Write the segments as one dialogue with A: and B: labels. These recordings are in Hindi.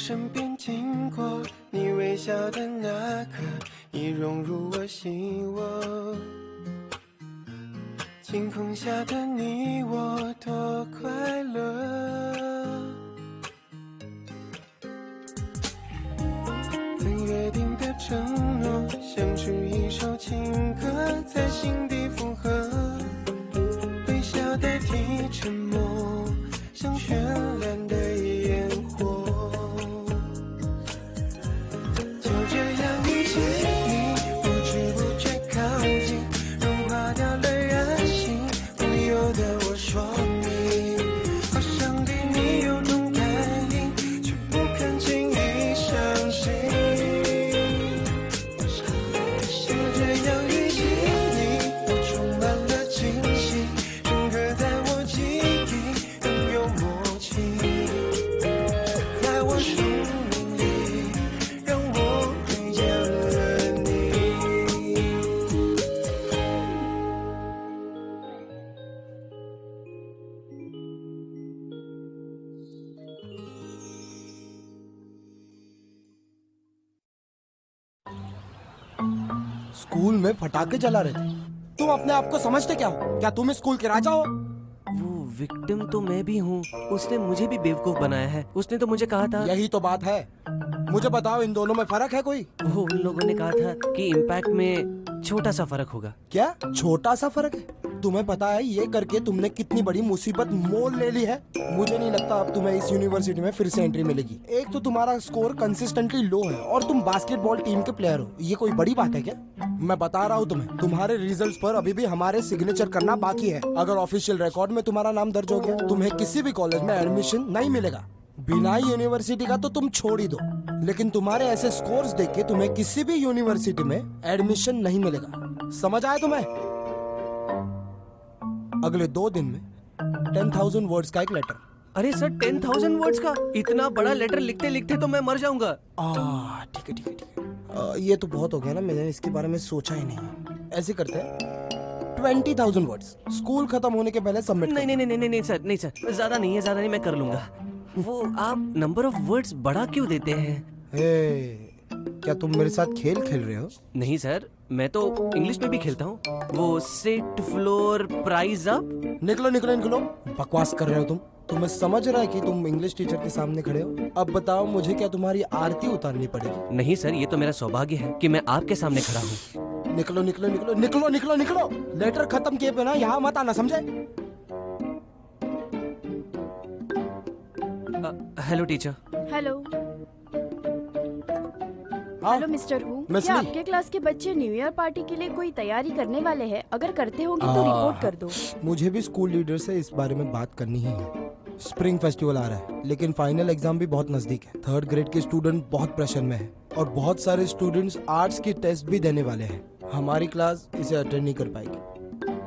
A: 身边经过，你微笑的那刻，已融入我心窝。晴空下的你我多快乐，曾约定的承诺，像是一首情歌，在心底附和。微笑代替沉默，像绚烂的烟火。就这样遇见你，不知不觉靠近，融化掉了任性，不由得我说明，好想对你有种感应，却不肯轻易相信。就这样遇见你，我充满了惊喜，深刻在我记忆，更有默契，在我生命里，让我遇见了你。
B: स्कूल में फटाके जला रहे थे। तुम अपने आप को समझते क्या हो? क्या तुम इस स्कूल के राजा हो?
C: वो विक्टिम तो मैं भी हूँ। उसने मुझे भी बेवकूफ बनाया है। उसने तो मुझे कहा था।
B: यही तो बात है। मुझे बताओ, इन दोनों में फर्क है कोई?
C: वो उन लोगों ने कहा था कि इम्पैक्ट में छोटा सा फर्क होगा।
B: क्या छोटा सा फर्क है? तुम्हें पता है ये करके तुमने कितनी बड़ी मुसीबत मोल ले ली है? मुझे नहीं लगता अब तुम्हें इस यूनिवर्सिटी में फिर से एंट्री मिलेगी। एक तो तुम्हारा स्कोर कंसिस्टेंटली लो है और तुम बास्केटबॉल टीम के प्लेयर हो। ये कोई बड़ी बात है क्या? मैं बता रहा हूँ तुम्हें, तुम्हारे रिजल्ट्स पर अभी भी हमारे सिग्नेचर करना बाकी है। अगर ऑफिशियल रिकॉर्ड में तुम्हारा नाम दर्ज हो गया, तुम्हें किसी भी कॉलेज में एडमिशन नहीं मिलेगा। बिना यूनिवर्सिटी का तो तुम छोड़ ही दो, लेकिन तुम्हारे ऐसे स्कोर्स देख के तुम्हें किसी भी यूनिवर्सिटी में एडमिशन नहीं मिलेगा। समझ आया तुम्हें? अगले 2 दिन में 10,000 वर्ड्स का एक लेटर।
C: अरे सर, 10,000 वर्ड्स का इतना बड़ा लेटर लिखते लिखते तो मैं मर जाऊंगा।
B: ठीक है ठीक है ठीक है। ये तो बहुत हो गया ना, मैंने इसके बारे में सोचा ही नहीं। ऐसे करते हैं 20,000 वर्ड्स स्कूल खत्म होने के पहले सबमिट।
C: नहीं नहीं नहीं नहीं नहीं सर, नहीं सर, ज्यादा नहीं है, ज्यादा नहीं, मैं कर लूंगा। वो आप नंबर ऑफ वर्ड्स बड़ा क्यों देते हैं?
B: क्या तुम मेरे साथ खेल खेल रहे हो?
C: नहीं सर, मैं तो इंग्लिश में भी खेलता हूँ। वो सिट फ्लोर प्राइज अप।
B: निकलो निकलो निकलो, बकवास कर रहे हो तुम। तुम्हें समझ रहा है कि तुम इंग्लिश टीचर के सामने खड़े हो? अब बताओ, मुझे क्या तुम्हारी आरती उतारनी पड़ेगी?
C: नहीं सर, ये तो मेरा सौभाग्य है कि मैं आपके सामने खड़ा हूँ।
B: निकलो निकलो निकलो निकलो निकलो निकलो। लेटर खत्म किए बिना यहाँ मत आना, समझे?
C: Hello teacher.
D: Hello hello mister who, क्या आपके क्लास के बच्चे न्यू ईयर पार्टी के लिए कोई तैयारी करने वाले हैं? अगर करते होंगे तो रिपोर्ट कर दो।
B: मुझे भी स्कूल लीडर से इस बारे में बात करनी ही है। स्प्रिंग फेस्टिवल आ रहा है, लेकिन फाइनल एग्जाम भी बहुत नजदीक है। 3rd ग्रेड के स्टूडेंट बहुत प्रेशर में है और बहुत सारे स्टूडेंट्स आर्ट्स की टेस्ट भी देने वाले हैं। हमारी क्लास इसे अटेंड नहीं कर पाएगी।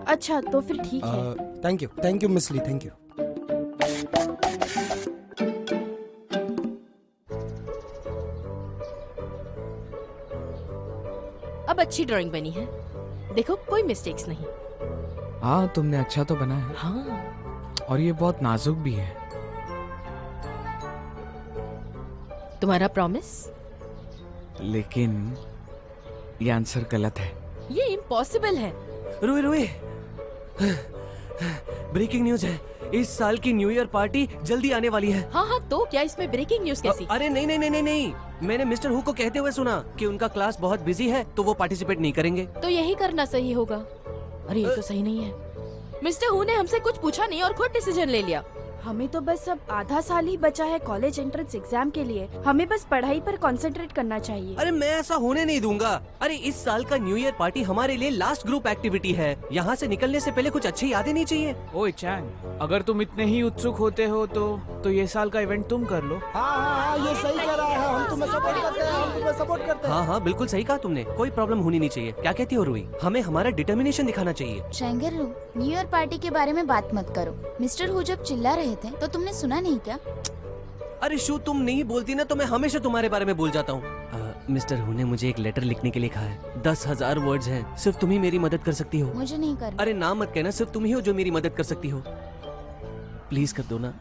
D: अच्छा, तो फिर ठीक है।
B: Thank you miss Li, thank you.
E: अब अच्छी ड्राइंग बनी है, देखो कोई मिस्टेक्स नहीं।
F: हाँ, तुमने अच्छा तो बनाया है।
E: हाँ,
F: और ये बहुत नाजुक भी है।
E: तुम्हारा प्रॉमिस?
F: लेकिन ये आंसर गलत है।
E: ये इम्पॉसिबल है।
C: रुए रुए, ब्रेकिंग न्यूज है, इस साल की न्यू ईयर पार्टी जल्दी आने वाली है।
E: हाँ हाँ, तो क्या इसमें ब्रेकिंग न्यूज कैसी?
C: अरे नहीं नहीं नहीं नहीं नहीं, मैंने मिस्टर हु को कहते हुए सुना कि उनका क्लास बहुत बिजी है तो वो पार्टिसिपेट नहीं करेंगे।
E: तो यही करना सही होगा। अरे ये तो सही नहीं है। मिस्टर हु ने हमसे कुछ पूछा नहीं और खुद डिसीजन ले लिया।
D: हमें तो बस अब आधा साल ही बचा है कॉलेज एंट्रेंस एग्जाम के लिए। हमें बस पढ़ाई पर कंसंट्रेट करना चाहिए।
C: अरे मैं ऐसा होने नहीं दूंगा। अरे इस साल का न्यू ईयर पार्टी हमारे लिए लास्ट ग्रुप एक्टिविटी है। यहाँ से निकलने से पहले कुछ अच्छी यादें नहीं चाहिए।
F: ओए चैंग, अगर तुम इतने ही उत्सुक होते हो तो ये साल का इवेंट तुम कर लो।
B: हाँ, ये सही कह रहा है। हम तुम्हें सपोर्ट करते हैं, हम तुम्हें सपोर्ट करते हैं।
C: हाँ, बिल्कुल सही कहा तुमने। कोई प्रॉब्लम होनी नहीं चाहिए। क्या कहती हो रुई? हमें हमारा डिटर्मिनेशन दिखाना चाहिए।
G: शेंगर, न्यू ईयर पार्टी के बारे में बात मत करो। मिस्टर हु जब चिल्ला रहे थे तो तुमने सुना नहीं क्या?
C: अरे शू, तुम नहीं बोलती ना तो मैं हमेशा तुम्हारे बारे में बोल जाता हूँ। मिस्टर हु ने मुझे एक लेटर लिखने के लिए कहा है। 10,000 वर्ड्स हैं। सिर्फ तुम ही मेरी मदद कर सकती हो।
G: मुझे नहीं करना।
C: अरे ना मत कहना, सिर्फ तुम ही हो जो मेरी मदद कर सकती हो। प्लीज कर दो ना।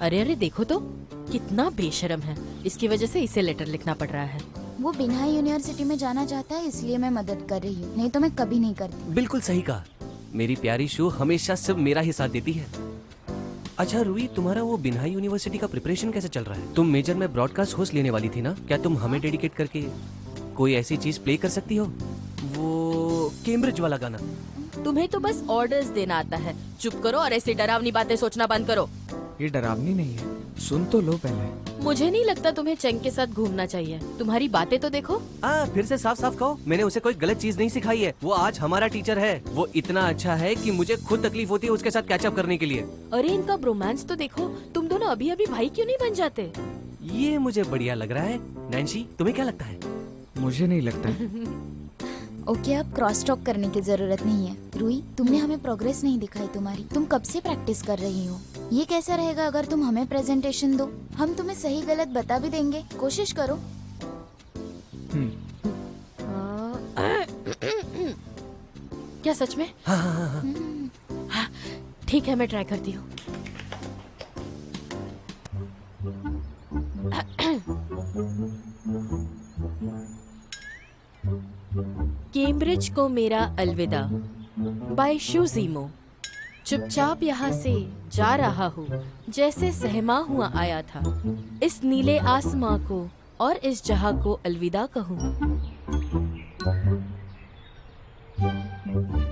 E: अरे अरे देखो तो कितना बेशर्म है, इसकी वजह से इसे लेटर लिखना पड़ रहा है।
G: वो बिना यूनिवर्सिटी में जाना चाहता है, इसलिए मैं मदद कर रही हूँ, नहीं तो मैं कभी नहीं करती।
C: बिल्कुल सही कहा। मेरी प्यारी शू हमेशा सिर्फ मेरा ही साथ देती है। अच्छा रूही, तुम्हारा वो बिन्हाई यूनिवर्सिटी का प्रिपरेशन कैसे चल रहा है? तुम मेजर में ब्रॉडकास्ट होस्ट लेने वाली थी ना? क्या तुम हमें डेडिकेट करके कोई ऐसी चीज प्ले कर सकती हो? वो कैम्ब्रिज वाला गाना।
E: तुम्हें तो बस ऑर्डर्स देना आता है। चुप करो और ऐसी डरावनी बातें सोचना बंद करो।
F: ये डरावनी नहीं है, सुन तो लो पहले।
E: मुझे नहीं लगता तुम्हें चंग के साथ घूमना चाहिए। तुम्हारी बातें तो देखो।
C: फिर से साफ साफ कहो, मैंने उसे कोई गलत चीज नहीं सिखाई है। वो आज हमारा टीचर है। वो इतना अच्छा है कि मुझे खुद तकलीफ होती है उसके साथ कैचअप करने के लिए।
E: अरे इनका ब्रोमांस तो देखो। तुम दोनों अभी अभी भाई क्यों नहीं बन जाते?
C: ये मुझे बढ़िया लग रहा है। नैन्सी, तुम्हें क्या लगता है?
F: मुझे नहीं लगता।
G: ओके, अब क्रॉस टॉक करने की जरूरत नहीं है। रूही, तुमने हमें प्रोग्रेस नहीं दिखाई तुम्हारी। तुम कब से प्रैक्टिस कर रही हो? ये कैसा रहेगा अगर तुम हमें प्रेजेंटेशन दो? हम तुम्हें सही गलत बता भी देंगे, कोशिश करो।
E: क्या सच में? हाँ, ठीक है, मैं ट्राई करती हूँ। कैम्ब्रिज को मेरा अलविदा बाय शू ज़ीमो। चुपचाप यहाँ से जा रहा हूँ जैसे सहमा हुआ आया था। इस नीले आसमां को और इस जहां को अलविदा कहूँ।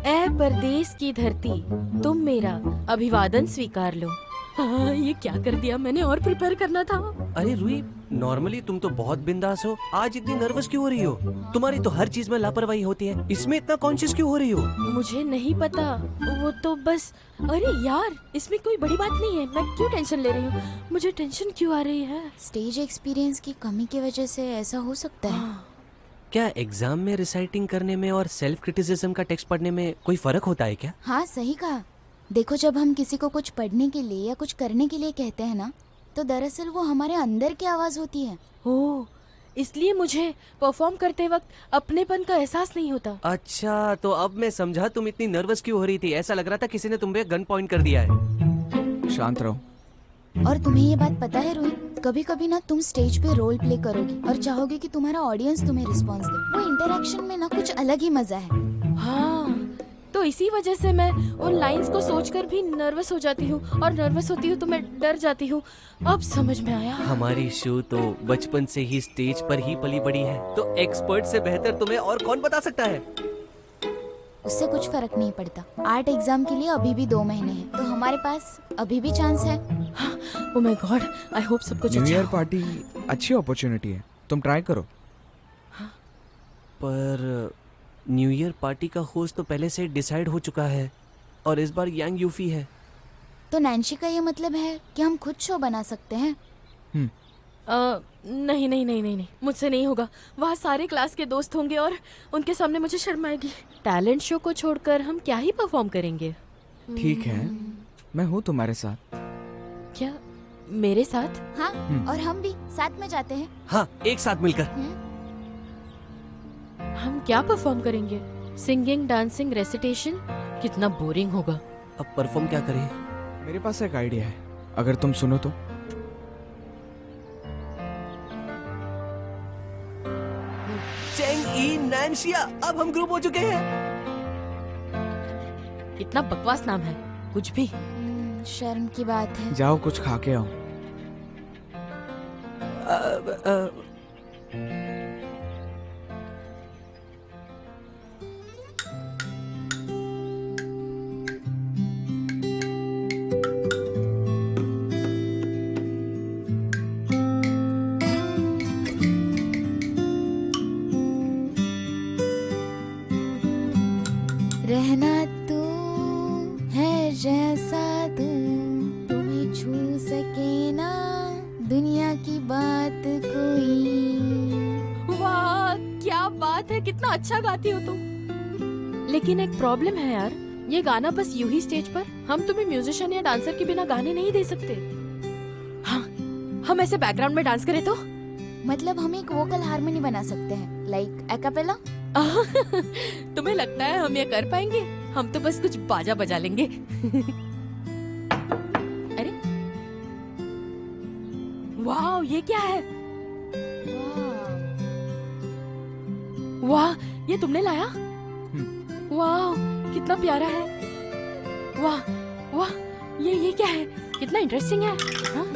E: ऐ परदेस की धरती, तुम मेरा अभिवादन स्वीकार लो। हाँ, ये क्या कर दिया मैंने, और प्रिपेयर करना था।
C: अरे रूही, नॉर्मली तुम तो बहुत बिंदास हो, आज इतनी नर्वस क्यों हो रही हो? तुम्हारी तो हर चीज में लापरवाही होती है, इसमें इतना कॉन्शियस क्यों हो रही हो?
E: मुझे नहीं पता, वो तो बस। अरे यार, इसमें कोई बड़ी बात नहीं है, मैं क्यों टेंशन ले रही हूँ? मुझे टेंशन क्यों आ रही है?
G: स्टेज एक्सपीरियंस की कमी की वजह से ऐसा हो सकता है।
C: क्या एग्जाम में रिसाइटिंग करने में और सेल्फ क्रिटिसिज्म का टेक्स्ट पढ़ने में कोई फर्क होता है क्या?
G: हाँ, सही कहा। देखो, जब हम किसी को कुछ पढ़ने के लिए या कुछ करने के लिए कहते हैं ना, तो दरअसल वो हमारे अंदर की आवाज होती है।
E: ओह, इसलिए मुझे परफॉर्म करते वक्त अपनेपन का एहसास नहीं होता।
C: अच्छा, तो अब मैं समझा तुम इतनी नर्वस क्यों हो रही थी। ऐसा लग रहा था किसी ने तुम पे गन पॉइंट कर दिया है।
F: शांत रहो।
G: और तुम्हें ये बात पता है रोहित, कभी कभी ना तुम स्टेज पे रोल प्ले करोगी और चाहोगे कि तुम्हारा ऑडियंस तुम्हें रिस्पॉन्स दे। वो इंटरेक्शन में ना कुछ अलग ही मजा है।
E: हाँ, तो इसी वजह से मैं उन लाइंस को सोचकर भी नर्वस हो जाती हूँ, और नर्वस होती हूँ तो मैं डर जाती हूँ। अब समझ में आया।
C: हमारी शो तो बचपन से ही स्टेज पर ही पली बड़ी है, तो एक्सपर्ट से बेहतर तुम्हें और कौन बता सकता है?
G: उससे कुछ फर्क नहीं पड़ता। आर्ट एग्जाम के लिए अभी भी 2 महीने हैं, तो हमारे पास अभी भी चांस है।
E: Oh my God, I hope सब कुछ
F: न्यू
E: अच्छा
F: ईयर
E: हो।
F: पार्टी अच्छी अपॉर्चुनिटी है, तुम ट्राई करो।
C: पर न्यू ईयर पार्टी का होस्ट तो पहले से डिसाइड हो चुका है, और इस बार यांग यूफी है।
G: तो नैन्सी का ये मतलब है कि हम खुद शो बना सकते हैं?
E: नहीं नहीं नहीं नहीं नहीं, मुझसे नहीं होगा। वहाँ सारे क्लास के दोस्त होंगे और उनके सामने मुझे शर्म आएगी। टैलेंट शो को छोड़कर हम क्या ही परफॉर्म करेंगे।
F: ठीक है, मैं हूँ तुम्हारे साथ।
E: क्या मेरे साथ?
G: हाँ, और हम भी साथ में जाते हैं।
C: हाँ, एक साथ मिलकर।
E: हम क्या परफॉर्म करेंगे? Singing, dancing, recitation? कितना बोरिंग होगा।
C: अब परफॉर्म क्या करें?
F: मेरे पास एक आइडिया है, अगर तुम सुनो तो।
C: चेंग ई नैन्शिया, अब हम ग्रुप हो चुके हैं।
E: इतना बकवास नाम है, कुछ भी।
G: शर्म की बात है।
F: जाओ कुछ खा के आओ।
G: रहना तू है जैसा तू, तुम्हें छू सके ना दुनिया की बात कोई।
E: वाह, क्या बात है, कितना अच्छा गाती हो तुम। लेकिन एक प्रॉब्लम है यार, ये गाना बस यूं ही स्टेज पर। हम तुम्हें म्यूजिशियन या डांसर के बिना गाने नहीं दे सकते। हाँ, हम ऐसे बैकग्राउंड में डांस करें तो?
G: मतलब हम एक वोकल हार्मनी बना सकते हैं, लाइक एक्apella।
E: तुम्हें लगता है हम ये कर पाएंगे? हम तो बस कुछ बाजा बजा लेंगे। अरे ये क्या है? वाह, ये तुमने लाया? वाह, कितना प्यारा है। वाह वाह, ये क्या है? कितना इंटरेस्टिंग है। हाँ?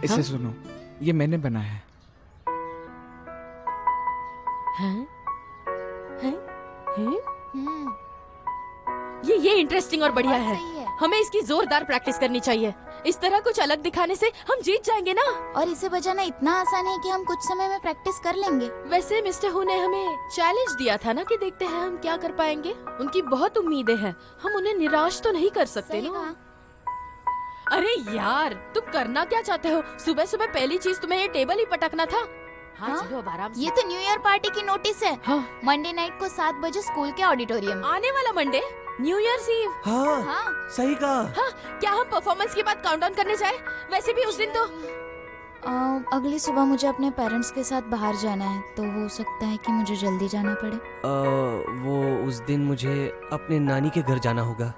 F: इसे सुनो, ये मैंने बनाया है।
E: हैं? ये इंटरेस्टिंग और बढ़िया है। हमें इसकी जोरदार प्रैक्टिस करनी चाहिए। इस तरह कुछ अलग दिखाने से हम जीत जाएंगे ना।
G: और इसे बजाना इतना आसान है कि हम कुछ समय में प्रैक्टिस कर लेंगे।
E: वैसे मिस्टर हु ने हमें चैलेंज दिया था ना कि देखते हैं हम क्या कर पाएंगे। उनकी बहुत उम्मीदें हैं, हम उन्हें निराश तो नहीं कर सकते ना। अरे यार, तुम करना क्या चाहते हो? सुबह सुबह पहली चीज तुम्हें ये टेबल ही पटकना था। हाँ, चलो अब आराम से।
G: ये तो न्यू ईयर पार्टी की नोटिस है।
E: हाँ।
G: मंडे नाइट को 7 बजे स्कूल के ऑडिटोरियम में।
E: आने वाला मंडे, न्यू ईयर्स ईव।
B: हाँ, सही कहा।
E: हाँ, क्या हम परफॉर्मेंस के बाद काउंटडाउन करने जाए? वैसे भी उस दिन तो
G: अगली सुबह मुझे अपने पेरेंट्स के साथ बाहर जाना है, तो हो सकता है कि मुझे जल्दी जाना पड़े।
C: वो उस दिन मुझे अपने नानी के घर जाना होगा।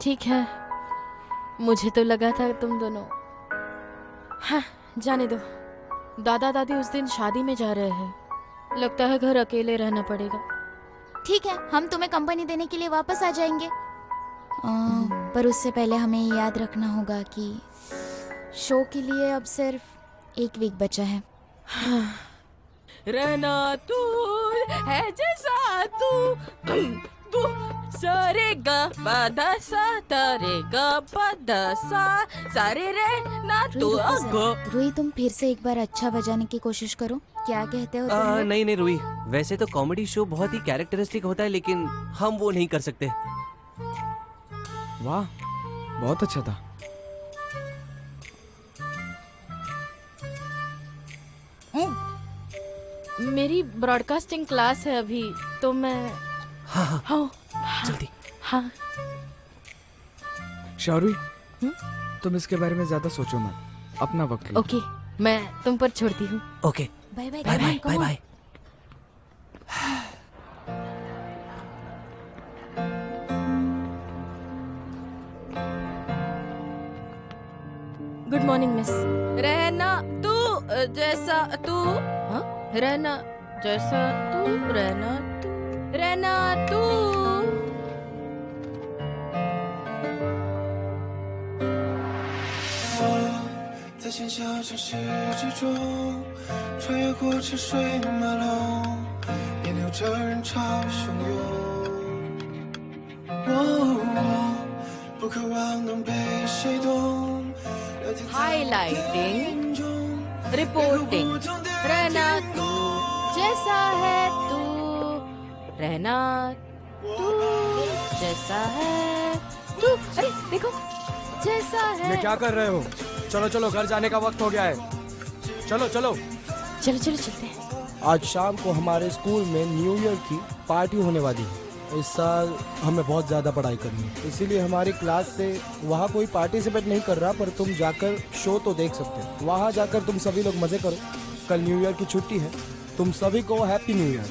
E: ठीक है, मुझे तो लगा था तुम दोनों। हाँ, जाने दो। दादा दादी उस दिन शादी में जा रहे हैं। लगता है घर अकेले रहना पड़ेगा।
G: ठीक है, हम तुम्हें कंपनी देने के लिए वापस आ जाएंगे। पर उससे पहले हमें ये याद रखना होगा कि शो के लिए अब सिर्फ 1 वीक बचा है।
E: रहना तू है जैसा तू सारे गा पा सा तारे गा पा सा सारे रे ना तू अगो।
G: रूही, तुम फिर से एक बार अच्छा बजाने की कोशिश करो। क्या कहते हो तुम लोग?
C: नहीं रूही, वैसे तो कॉमेडी शो बहुत ही कैरेक्टरिस्टिक होता है, लेकिन हम वो नहीं कर सकते।
F: वाह, बहुत अच्छा था।
E: मेरी ब्रॉडकास्टिंग क्लास है अभी, तो मैं
C: हाँ, जल्दी।
E: हाँ।
F: शाहरुई, तुम इसके बारे में ज्यादा सोचो मत, अपना वक्त लो।
E: ओके, मैं तुम पर छोड़ती हूँ।
C: Okay,
G: bye bye
C: bye bye bye bye.
E: Good morning miss. रहना तू जैसा तू, हाँ? रहना जैसा तू, रहना तू।
A: 在喧嚣城市之中，穿越过车水马龙，也流着人潮汹涌。不渴望能被谁懂。
E: हाईलाइटिंग, रिपोर्टिंग। रहना तू जैसा है तू, रहना तू जैसा है तू। अरे देखो, जैसा है।
B: ये क्या कर रहे हो? चलो चलो, घर जाने का वक्त हो गया है। चलो चलो
E: चलो चलो चलते हैं।
B: आज शाम को हमारे स्कूल में न्यू ईयर की पार्टी होने वाली है। इस साल हमें बहुत ज़्यादा पढ़ाई करनी है, इसीलिए हमारी क्लास से वहाँ कोई पार्टिसिपेट नहीं कर रहा, पर तुम जाकर शो तो देख सकते हो। वहाँ जाकर तुम सभी लोग मज़े करो। कल न्यू ईयर की छुट्टी है। तुम सभी को हैप्पी न्यू ईयर।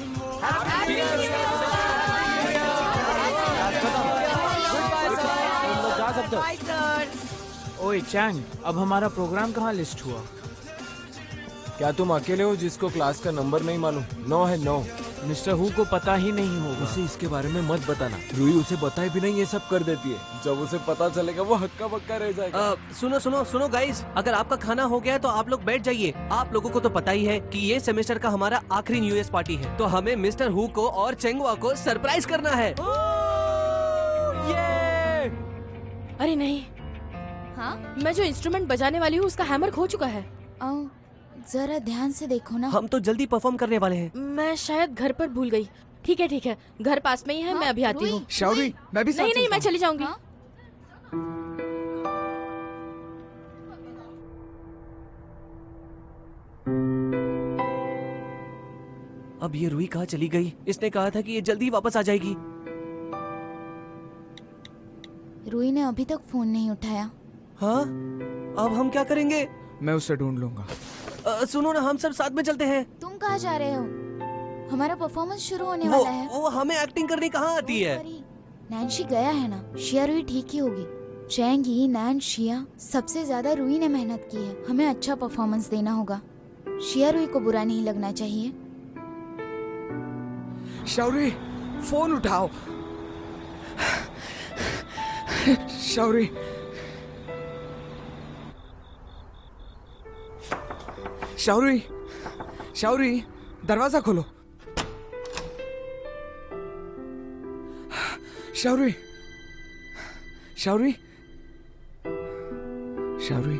B: तुम लोग जा सकते हो।
F: ओए चैंग, अब हमारा प्रोग्राम कहाँ लिस्ट हुआ?
H: क्या तुम अकेले हो जिसको क्लास का नंबर नहीं मालूम? 9 है 9।
F: मिस्टर हु को पता ही नहीं होगा।
H: उसे इसके बारे में मत बताना। रूही उसे बताए भी नहीं ये सब कर देती है। जब उसे पता चलेगा वो हक्का बक्का रह जाएगा।
C: सुनो सुनो सुनो गाइस, अगर आपका खाना हो गया है तो आप लोग बैठ जाइए। आप लोगों को तो पता ही है कि ये सेमेस्टर का हमारा आखिरी न्यू ईयर पार्टी है, तो हमें मिस्टर हु को और चेंगवा को सरप्राइज करना है।
E: अरे नहीं,
G: हाँ?
E: मैं जो इंस्ट्रूमेंट बजाने वाली हूँ उसका हैमर खो चुका है।
G: जरा ध्यान से देखो ना।
C: हम तो जल्दी परफॉर्म करने वाले हैं।
E: मैं शायद घर पर भूल गई। ठीक है, घर पास में ही है। मैं अभी आती हूँ।
F: शाहरुई, मैं भी साथ
E: नहीं, मैं चली जाऊंगी।
G: हाँ?
C: अब ये रूही कहाँ चली गई? इसने कहा था कि ये जल्दी वापस आ जाएगी।
G: रूही ने अभी तक फोन नहीं उठाया।
C: हाँ, अब हम क्या करेंगे?
F: मैं उसे ढूंढ लूंगा।
C: सुनो ना, हम सब साथ में चलते हैं।
G: तुम कहाँ जा रहे हो? हमारा परफॉर्मेंस शुरू होने वाला है।
C: वो हमें एक्टिंग करनी कहाँ आती है?
G: सॉरी। नैन्सी गया है ना, शिया रुई ठीक ही होगी। चैंगी, नैन, शिया, सबसे ज्यादा रुई ने मेहनत की है। हमें अच्छा परफॉर्मेंस देना होगा। शिया रुई को बुरा नहीं लगना चाहिए।
F: शौरी, फोन उठाओ। शौरी, शौरी, शौरी, दरवाजा खोलो। शौरी, शौरी, शौरी।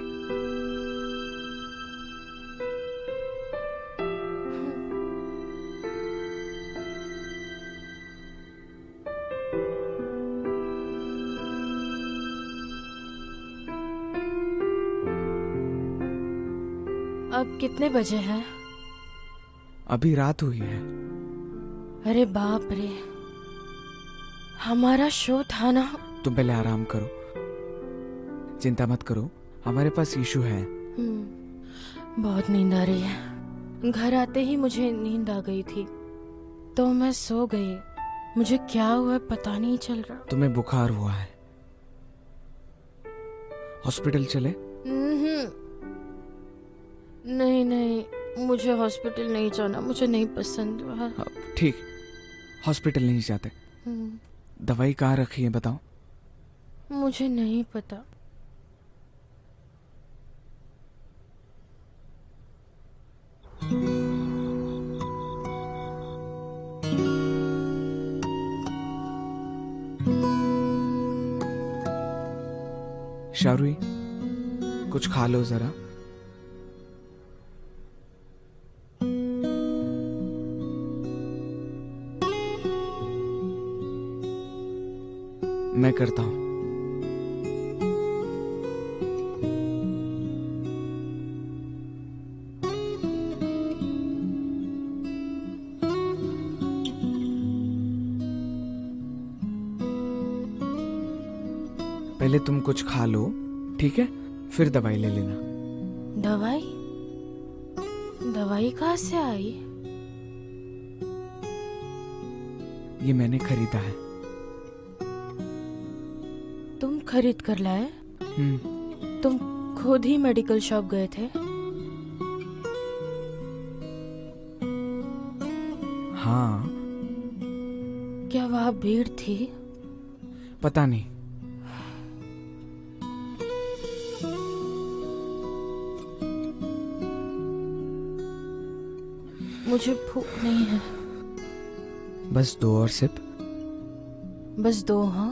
E: अब कितने बजे हैं?
F: अभी रात हुई है।
E: अरे बाप रे, हमारा शो था ना।
F: तुम पहले आराम करो, चिंता मत करो, हमारे पास इशू है।
E: बहुत नींद आ रही है। घर आते ही मुझे नींद आ गई थी तो मैं सो गई। मुझे क्या हुआ पता नहीं चल रहा।
F: तुम्हें बुखार हुआ है, हॉस्पिटल चले?
E: नहीं नहीं, मुझे हॉस्पिटल नहीं जाना, मुझे नहीं पसंद।
F: ठीक, हॉस्पिटल नहीं जाते। दवाई कहाँ रखी है बताओ?
E: मुझे नहीं पता।
F: शारुई, कुछ खा लो जरा। मैं करता हूं। पहले तुम कुछ खा लो, ठीक है? फिर दवाई ले लेना।
E: दवाई? दवाई कहाँ से आई?
F: ये मैंने खरीदा है।
E: तुम खरीद कर लाए? तुम खुद ही मेडिकल शॉप गए थे?
F: हाँ।
E: क्या वहाँ भीड़ थी?
F: पता नहीं।
E: मुझे भूख नहीं है।
F: बस 2 और सिप।
E: बस 2? हाँ।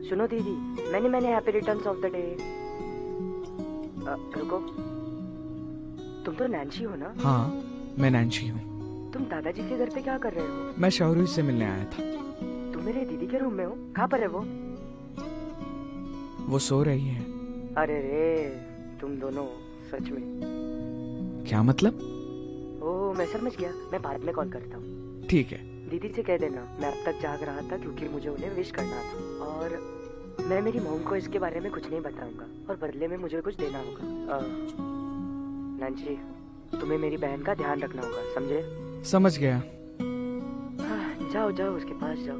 I: सुनो दीदी, मैंने happy returns of the day. रुको, तुम तो नैन्सी हो ना?
F: हाँ, मैं नैन्सी हूँ।
I: तुम दादाजी के घर पे क्या कर रहे हो?
F: मैं शौरी से मिलने आया था।
I: तुम मेरे दीदी के रूम में हो? कहाँ पर है वो?
F: वो सो रही है।
I: अरे रे, तुम दोनों सच में।
F: क्या मतलब?
I: ओह, मैं समझ गया। मैं बाद में कॉल करता हूँ।
F: ठीक है।
I: दीदी से कह देना मैं अब तक जाग रहा था क्योंकि मुझे उन्हें विश करना था, और मैं मेरी मॉम को इसके बारे में कुछ नहीं बताऊंगा और बदले में मुझे कुछ देना होगा। नैन्सी, तुम्हें मेरी बहन का ध्यान रखना होगा, समझे?
F: समझ गया।
I: हाँ, जाओ जाओ, उसके पास जाओ।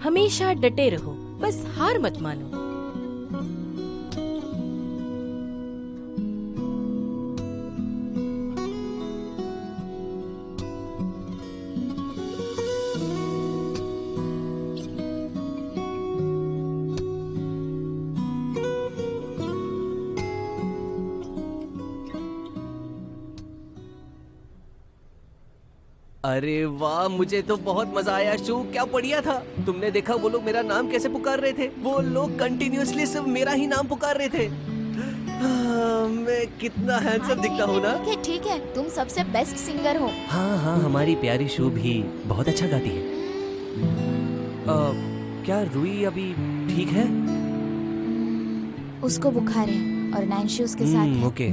E: हमेशा डटे रहो, बस हार मत मानो।
C: अरे वाह, मुझे तो बहुत मजा आया। शो क्या बढ़िया था। तुमने देखा वो लोग मेरा नाम कैसे पुकार रहे थे? वो लोग कंटिन्यूअसली सिर्फ मेरा ही नाम पुकार रहे थे। मैं कितना हैंडसम दिखता हूँ ना?
G: ठीक है, तुम सबसे बेस्ट सिंगर हो।
C: हाँ हाँ, हमारी प्यारी शू भी बहुत अच्छा गाती है। क्या रूही अभी ठीक है?
G: उसको बुखार है और नैन्सी उसके साथ है।
C: ओके।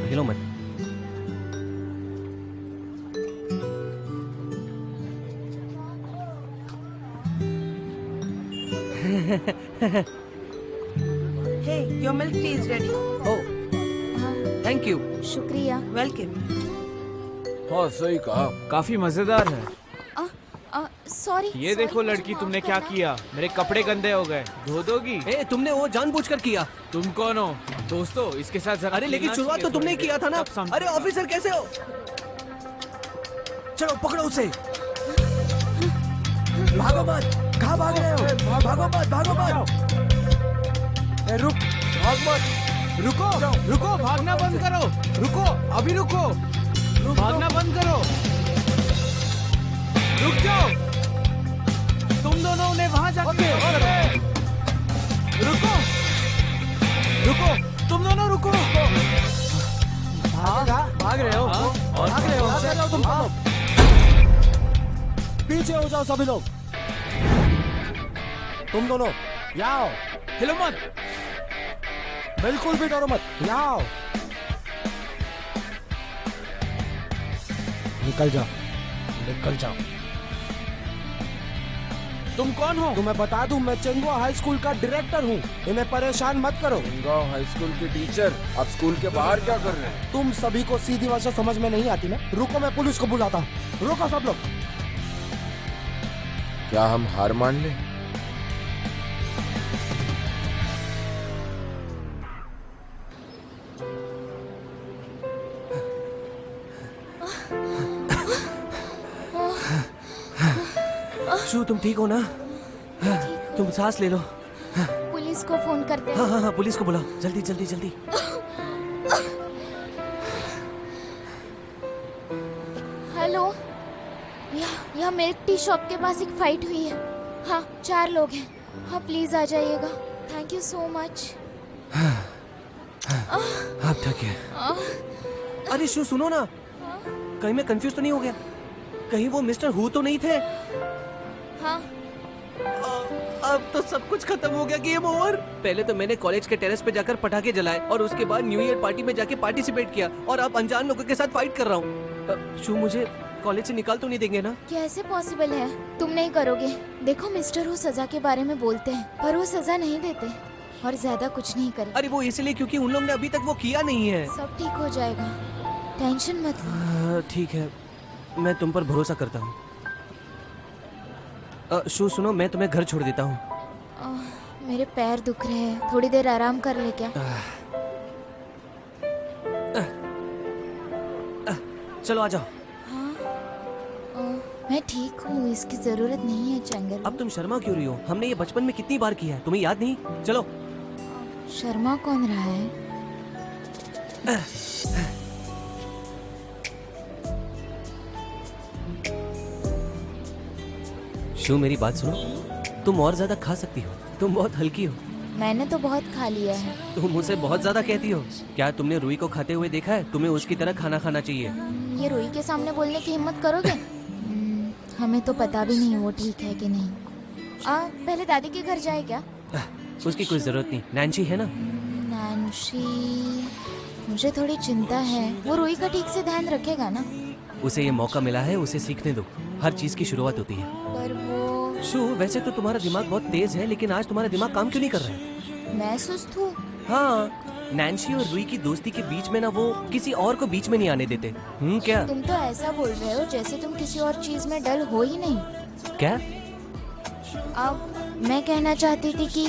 C: हिलो मत।
J: Hey, your milk tea is ready.
C: Oh, thank you.
G: शुक्रिया।
J: Welcome.
H: हाँ सही कहा।
F: काफी मजेदार है।
G: सॉरी।
F: ये देखो लड़की, तुमने क्या किया? मेरे कपड़े गंदे हो गए, धो दोगी?
C: ए, तुमने वो जानबूझकर किया।
F: तुम कौन हो? दोस्तों, इसके साथ जरा
C: अरे लेकिन शुरुआत तो तुमने किया था ना। अरे ऑफिसर कैसे हो? चलो पकड़ो उसे। भागो मत। कहाँ भाग रहे हो? भागो मत, भागो मत।
B: रुक, भाग मत।
F: रुको, रुको, भागना बंद करो। रुको, अभी रुको। भागना बंद करो। रुक जाओ। तुम दोनों ने वहां जाके रुको, रुको, तुम दोनों रुको।
B: भाग रहे हो? भाग रहे हो तुम सब? पीछे हो जाओ सभी लोग। तुम दोनों यहाँ आओ।
F: हिलो मत।
B: बिल्कुल भी डरो मत, यहाँ आओ। निकल जाओ, निकल जाओ।
F: तुम कौन हो?
B: तुम्हें बता दूं, मैं चेंगुआ हाई स्कूल का डायरेक्टर हूँ। इन्हें परेशान मत करो।
H: गांव हाई स्कूल के टीचर, आप स्कूल के बाहर क्या कर रहे हैं?
B: तुम सभी को सीधी भाषा समझ में नहीं आती ना? रुको, मैं पुलिस को बुलाता हूँ। रुको सब लोग।
H: क्या हम हार मान लें?
C: शू, तुम ठीक हो ना? तुम सांस ले लो।
G: पुलिस को फोन करते हैं।
C: हाँ हाँ हाँ, पुलिस को बुलाओ, जल्दी जल्दी जल्दी।
G: हेलो, यहाँ मिल्क टी शॉप के पास एक फाइट हुई है। हाँ, 4 लोग हैं। हाँ प्लीज आ जाइएगा। Thank you so much.
C: आप थक गए? अरे शू सुनो ना, कहीं मैं कंफ्यूज तो नहीं हो गया? कहीं वो मिस्टर हु तो नहीं थे?
G: हाँ।
C: अब तो सब कुछ खत्म हो गया, गेम ओवर। पहले तो मैंने कॉलेज के टेरेस पे जाकर पटाखे जलाए और उसके बाद न्यू ईयर पार्टी में जाके पार्टिसिपेट किया, और अब अनजान लोगों के साथ फाइट कर रहा हूँ। शू, मुझे कॉलेज से निकाल तो नहीं देंगे ना?
G: कैसे पॉसिबल है? तुम नहीं करोगे। देखो मिस्टर हु सजा के बारे में बोलते हैं, पर वो सजा नहीं देते और ज्यादा कुछ नहीं करे।
C: अरे वो इसलिए क्योंकि उन लोगों ने अभी तक वो किया नहीं है।
G: सब ठीक हो जाएगा, टेंशन मत लो।
C: ठीक है, मैं तुम पर भरोसा करता हूँ। शू सुनो, मैं तुम्हें घर छोड़ देता हूँ।
G: मेरे पैर दुख रहे हैं, थोड़ी देर आराम कर ले क्या?
C: चलो आ जाओ।
G: मैं ठीक हूँ, इसकी जरूरत नहीं है चंगल।
C: अब तुम शर्मा क्यों रही हो? हमने ये बचपन में कितनी बार किया है, तुम्हें याद नहीं? चलो।
G: शर्मा कौन रहा है?
C: शू, मेरी बात सुनो, तुम और ज्यादा खा सकती हो, तुम बहुत हल्की हो।
G: मैंने तो बहुत खा लिया है।
C: तुम मुझसे बहुत ज्यादा कहती हो। क्या तुमने रूही को खाते हुए देखा है? तुम्हें उसकी तरह खाना खाना चाहिए।
G: ये रूही के सामने बोलने की हिम्मत करोगे? हमें तो पता भी नहीं वो ठीक है कि नहीं। पहले दादी के घर जाए क्या?
C: उसकी कोई जरूरत नहीं, नैन्सी है ना।
G: नैन्सी, मुझे थोड़ी चिंता है। वो रूही का ठीक से ध्यान रखेगा ना?
C: उसे ये मौका मिला है, उसे सीखने दो। हर चीज की शुरुआत होती है।
G: पर वो
C: शू, वैसे तो तुम्हारा दिमाग बहुत तेज है, लेकिन आज तुम्हारा दिमाग काम क्यों नहीं कर रहा है?
G: मैं सुस्त हूँ।
C: हाँ, नैन्सी और रूही की दोस्ती के बीच में ना वो किसी और को बीच में नहीं आने देते। क्या
G: तुम तो ऐसा बोल रहे हो जैसे तुम किसी और चीज में डल हो ही नहीं।
C: क्या?
G: अब मैं कहना चाहती थी कि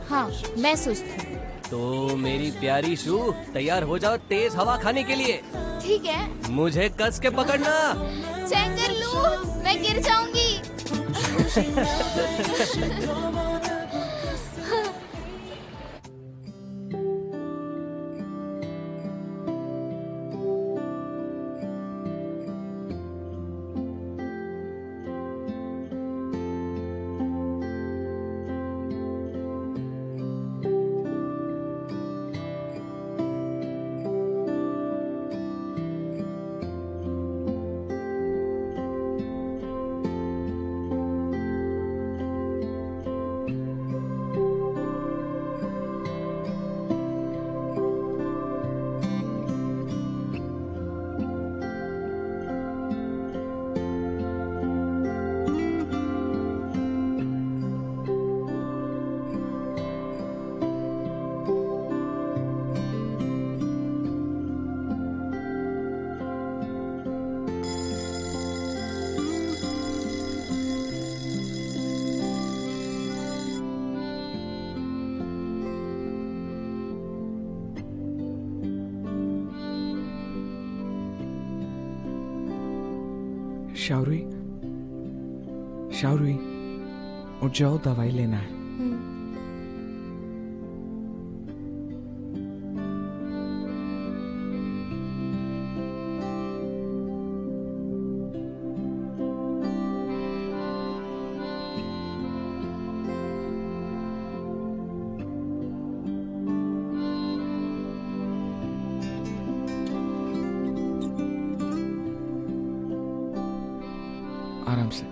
G: हाँ, मैं सुस्त हूँ।
C: तो मेरी प्यारी शू, तैयार हो जाओ तेज हवा खाने के लिए।
G: ठीक है।
C: मुझे कस के पकड़ना।
G: चैंगर लू, मैं गिर जाऊंगी।
F: शावरी, शावरी, उठ जाओ, दवाई लेना है। आराम से।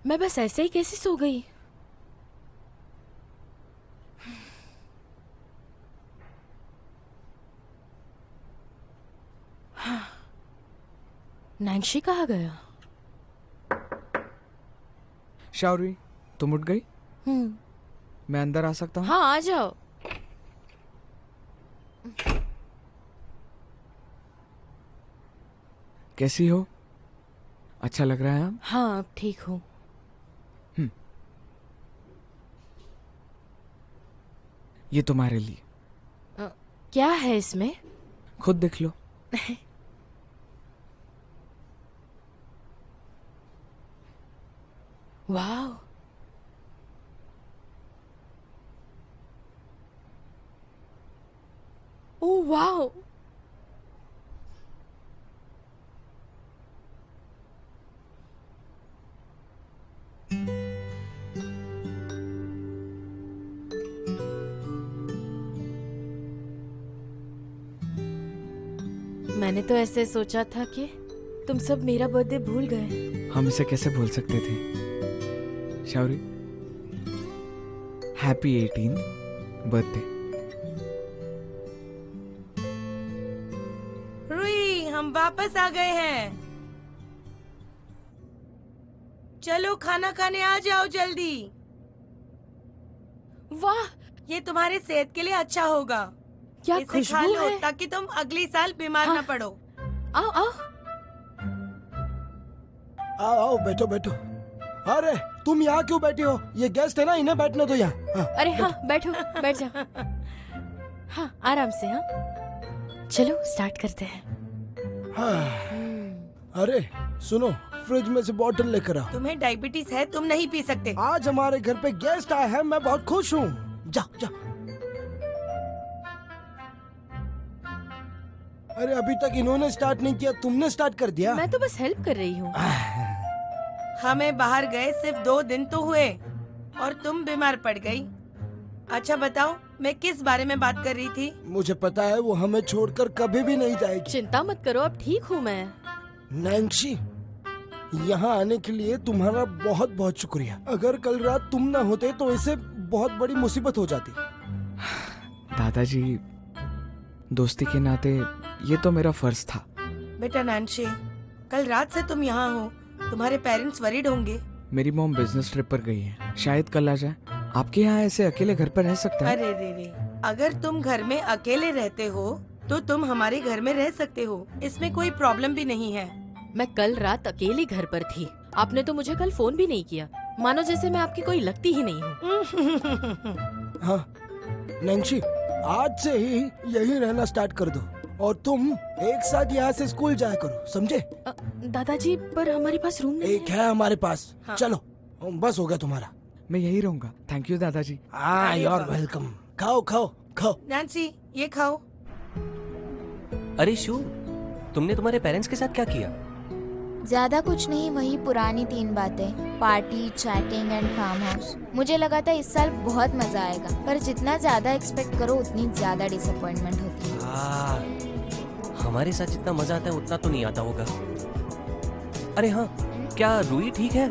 E: मैं बस ऐसे ही कैसे सो गई? नैन्सी कहाँ गया?
F: शावरी, तुम उठ गई? मैं अंदर आ सकता हूँ?
E: हाँ, आ जाओ।
F: कैसी हो? अच्छा लग रहा है?
E: हाँ, अब ठीक हूँ।
F: ये तुम्हारे लिए।
E: क्या है इसमें?
F: खुद देख लो।
E: वाह, ओह वाह, मैंने तो ऐसे सोचा था कि तुम सब मेरा बर्थडे भूल गए।
F: हम इसे कैसे भूल सकते थे? शावरी, हैप्पी 18th बर्थडे।
J: रुई, हम वापस आ गए हैं। चलो खाना खाने आ जाओ जल्दी।
E: वाह,
J: ये तुम्हारे सेहत के लिए अच्छा होगा।
E: क्या
J: इसे खा
E: खुशबू
J: लो
E: है।
J: ताकि तुम अगली साल बीमार न पड़ो।
E: आओ आओ।
B: आओ आओ, बैठो बैठो। अरे तुम यहाँ क्यों बैठी हो? ये गेस्ट है ना, इन्हें बैठने दो यहाँ। हाँ,
E: अरे हाँ, बैठो, बैठ जाओ। हाँ, आराम से। हाँ, चलो स्टार्ट करते हैं।
B: हाँ। अरे सुनो, फ्रिज में से बोतल लेकर आओ।
J: तुम्हें डायबिटीज है, तुम नहीं पी सकते।
B: आज हमारे घर पे गेस्ट आए हैं, मैं बहुत खुश हूँ। जाओ जाओ। अरे अभी तक इन्होंने स्टार्ट नहीं किया, तुमने स्टार्ट कर दिया।
E: मैं तो बस हेल्प कर रही हूँ।
J: हमें बाहर गए सिर्फ 2 दिन तो हुए और तुम बीमार पड़ गई। अच्छा बताओ, मैं किस बारे में बात कर रही थी?
B: मुझे पता है, वो हमें छोड़कर कभी भी नहीं जाएगी।
E: चिंता मत करो, अब ठीक हूँ मैं।
B: नैन्सी, यहाँ आने के लिए तुम्हारा बहुत बहुत शुक्रिया। अगर कल रात तुम न होते तो इसे बहुत बड़ी मुसीबत हो जाती।
F: दादाजी, दोस्ती के नाते ये तो मेरा फर्ज था।
J: बेटा नैन्सी, कल रात से तुम यहाँ हो, तुम्हारे पेरेंट्स वरीड होंगे।
F: मेरी मॉम बिजनेस ट्रिप पर गई है, शायद कल आ जाए। आपके यहाँ ऐसे अकेले घर पर रह सकता है?
J: अरे रे, अगर तुम घर में अकेले रहते हो तो तुम हमारे घर में रह सकते हो, इसमें कोई प्रॉब्लम भी नहीं है।
E: मैं कल रात अकेली घर पर थी। आपने तो मुझे कल फोन भी नहीं किया, मानो जैसे मैं आपकी कोई लगती ही नहीं हूँ।
B: हाँ नैन्सी, आज से ही यही रहना स्टार्ट कर दो। और तुम एक साथ यहाँ से स्कूल जाया करो, समझे?
E: दादाजी पर हमारे पास रूम नहीं
B: एक है हमारे पास। हाँ। चलो बस हो गया तुम्हारा।
F: मैं यही रहूंगा। थैंक यू दादाजी।
B: You are welcome. खाओ खाओ खाओ।
J: नैन्सी ये खाओ।
C: अरे शू, तुमने तुम्हारे पेरेंट्स के साथ क्या किया?
G: ज्यादा कुछ नहीं, वही पुरानी 3 बातें, party, chatting and farm house. मुझे लगा था इस साल बहुत मजा आएगा, पर जितना ज्यादा एक्सपेक्ट करो उतनी ज्यादा डिसअपॉइंटमेंट होती है।
C: हमारे साथ जितना मजा आता है उतना तो नहीं आता होगा। अरे हाँ, क्या रूही ठीक है?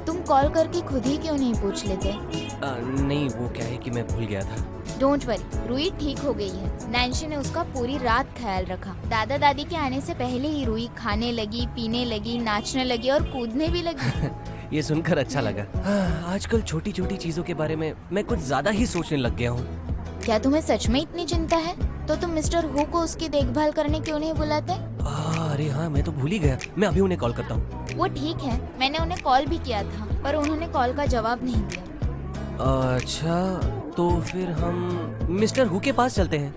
G: तुम कॉल करके खुद ही क्यों नहीं पूछ लेते?
C: नहीं, वो क्या है कि मैं भूल गया था।
G: डोंट वरी, रूही ठीक हो गई है। नैन्सी ने उसका पूरी रात ख्याल रखा। दादा दादी के आने से पहले ही रूही खाने लगी, पीने लगी, नाचने लगी और कूदने भी लगी।
C: ये सुनकर अच्छा लगा। आजकल छोटी छोटी चीजों के बारे में मैं कुछ ज्यादा ही सोचने लग गया हूँ।
G: क्या तुम्हें सच में इतनी चिंता है? तो तुम मिस्टर हु को उसकी देखभाल करने क्यों नहीं बुलाते?
C: अरे हाँ, मैं तो भूल ही गया। मैं अभी उन्हें कॉल करता हूँ।
G: वो ठीक है, मैंने उन्हें कॉल भी किया था, पर उन्होंने कॉल का जवाब नहीं दिया।
C: अच्छा, तो फिर हम मिस्टर हु के पास चलते हैं।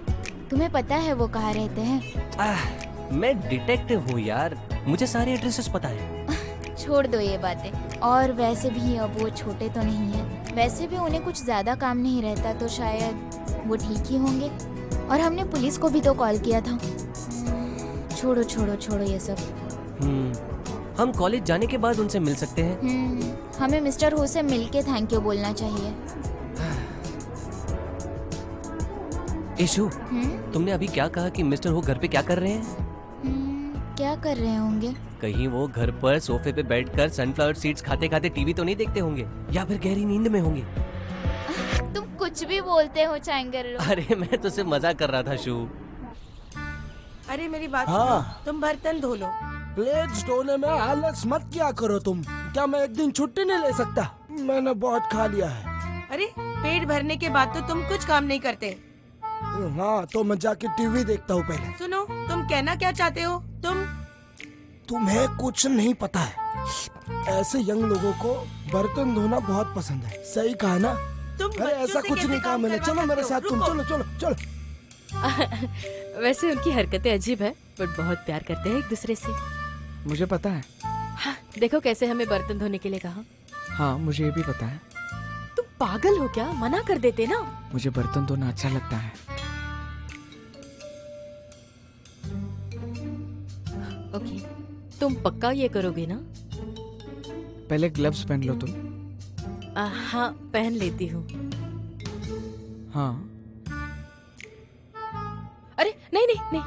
G: तुम्हें पता है वो कहाँ रहते हैं?
C: मैं डिटेक्टिव हूँ यार, मुझे सारे एड्रेसेस पता है।
G: छोड़ दो ये बातें। और वैसे भी अब वो छोटे तो नहीं है। वैसे भी उन्हें कुछ ज्यादा काम नहीं रहता, तो शायद वो ठीक ही होंगे। और हमने पुलिस को भी तो कॉल किया था। छोड़ो छोड़ो छोड़ो ये सब।
C: हम कॉलेज जाने के बाद उनसे मिल सकते हैं।
G: हमें मिस्टर हु से मिलके थैंक यू बोलना चाहिए।
C: इशू, तुमने अभी क्या कहा कि मिस्टर हु घर पे क्या कर रहे हैं?
G: क्या कर रहे होंगे?
C: कहीं वो घर पर सोफे पे बैठकर सनफ्लावर सीड्स खाते खाते टीवी तो नहीं देखते होंगे, या फिर गहरी नींद में होंगे।
G: तुम कुछ भी बोलते हो चैंगर।
C: अरे मैं तो सिर्फ मजाक कर रहा था शू।
J: अरे मेरी बात सुनो, तुम बर्तन धो लो।
B: प्लेट्स धोने में आलस मत किया करो तुम। क्या मैं एक दिन छुट्टी नहीं ले सकता? मैंने बहुत खा लिया है।
J: अरे पेट भरने के बाद तो तुम कुछ काम नहीं करते।
B: हाँ, तो मैं जाके टीवी देखता हूँ पहले।
J: सुनो, तुम कहना क्या चाहते हो?
B: तुम्हें कुछ नहीं पता है। ऐसे यंग लोगों को बर्तन धोना बहुत पसंद है। सही कहा ना? अरे ऐसा कुछ नहीं कहा मैंने। चलो मेरे साथ तुम, चलो चलो चलो।
E: वैसे उनकी हरकतें अजीब है, बट बहुत प्यार करते हैं एक दूसरे से।
F: मुझे पता है।
E: हाँ, देखो कैसे हमें बर्तन धोने के लिए कहा।
F: हाँ, मुझे ये भी पता है।
E: तुम पागल हो क्या? मना कर देते ना।
F: मुझे बर्तन धोना अच्छा लगता है।
E: ओके, तुम पक्का ये करोगे ना?
F: पहले ग्लव्स पहन लो तुम।
E: हाँ, पहन लेती हूँ।
F: हाँ।
E: अरे नहीं नहीं नहीं,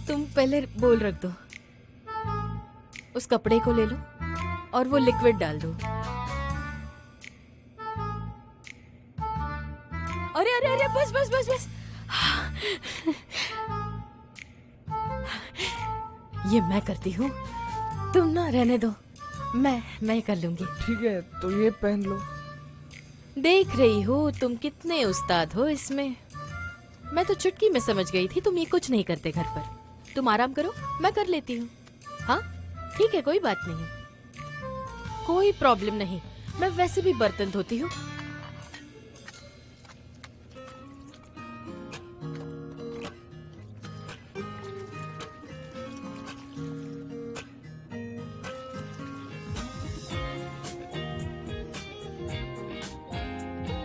E: तुम पहले बोल रख दो। उस कपड़े को ले लो और वो लिक्विड डाल दो। अरे अरे अरे, बस बस बस बस। ये मैं करती हूँ, तुम ना रहने दो। मैं कर लूंगी।
F: ठीक है, तो ये पहन लो।
E: देख रही हो तुम कितने उस्ताद हो इसमें। मैं तो चुटकी में समझ गई थी तुम ये कुछ नहीं करते घर पर। तुम आराम करो, मैं कर लेती हूँ। हाँ ठीक है, कोई बात नहीं, कोई प्रॉब्लम नहीं। मैं वैसे भी बर्तन धोती हूँ।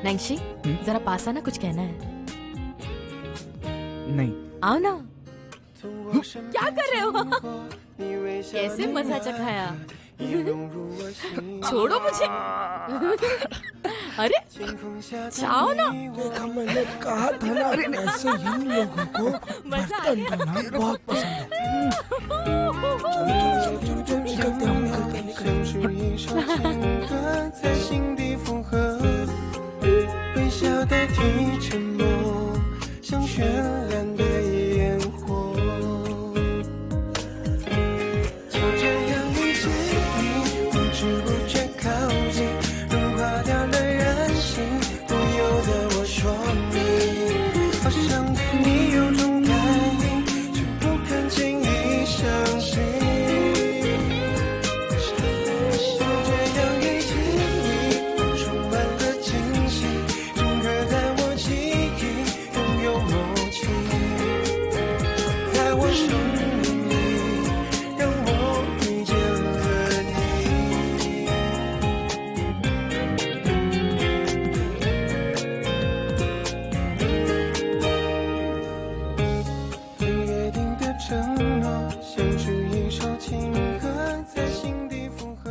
E: नैंशी, जरा पास आना, कुछ कहना है।
F: नहीं।
E: आओ ना। क्या कर रहे हो? कैसे मजा चखाया? छोड़ो मुझे। अरे जाओ ना।
B: देखा, मैंने कहा था ना, ऐसे यंग लोगों को बर्तन धोना बहुत पसंद है। चलो चलो निकलते हैं। 微笑代替沉默，像绚烂的烟火。就这样遇见你，不知不觉靠近，融化掉了任性，不由得我说明，好像对你有种感应，却不肯轻易相信。就这样遇见你。
A: 生命，让我遇见了你。对约定的承诺，写出一首情歌，在心底附和。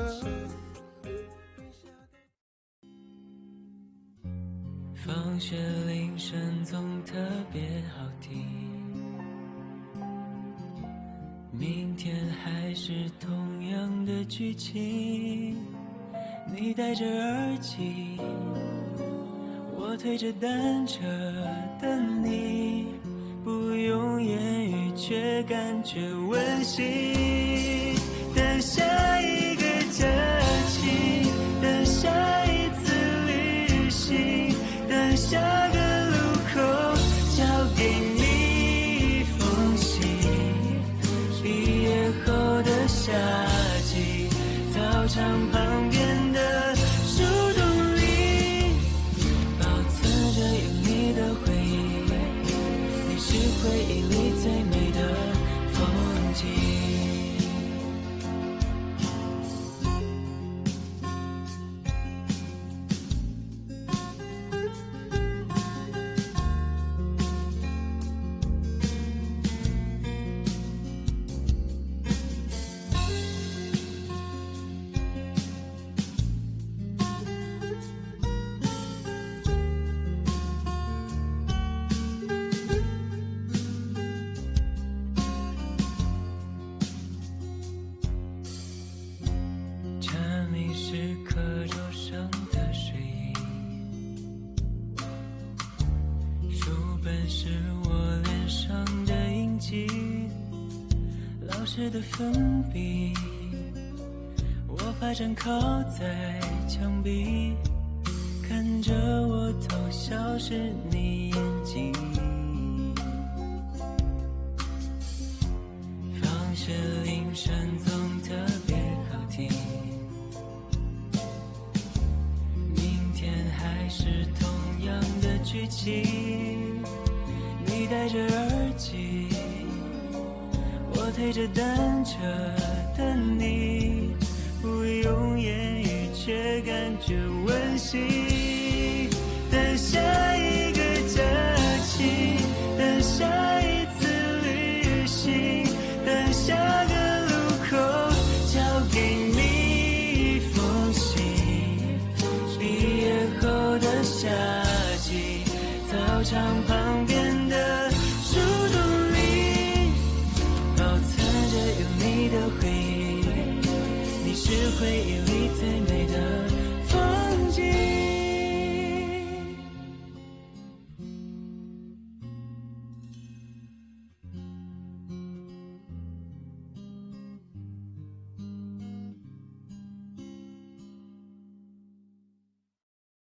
K: 放学铃声总特别好听，明天还是同样的剧情。你戴着耳机，我推着单车等你，不用言语却感觉温馨。等下一个假期，等下一次旅行，等下个路口交给你一封信。毕业后的夏季，操场旁边的树洞里，保存着有你的回忆，你是回忆里最美的风景。蝉鸣是课桌上的睡意，书本是我脸上的印记，老师的粉笔，我发站靠在墙壁，看着我偷笑是你眼睛。放学铃声总特别好听，明天还是同样的剧情。你戴着耳机，我推着单车等你，不用言语却感觉温馨。等下一个假期，等下一次旅行，等下个路口交给你一封信。毕业后的夏季，操场旁边的树洞里，保存着有你的回忆，你是回忆里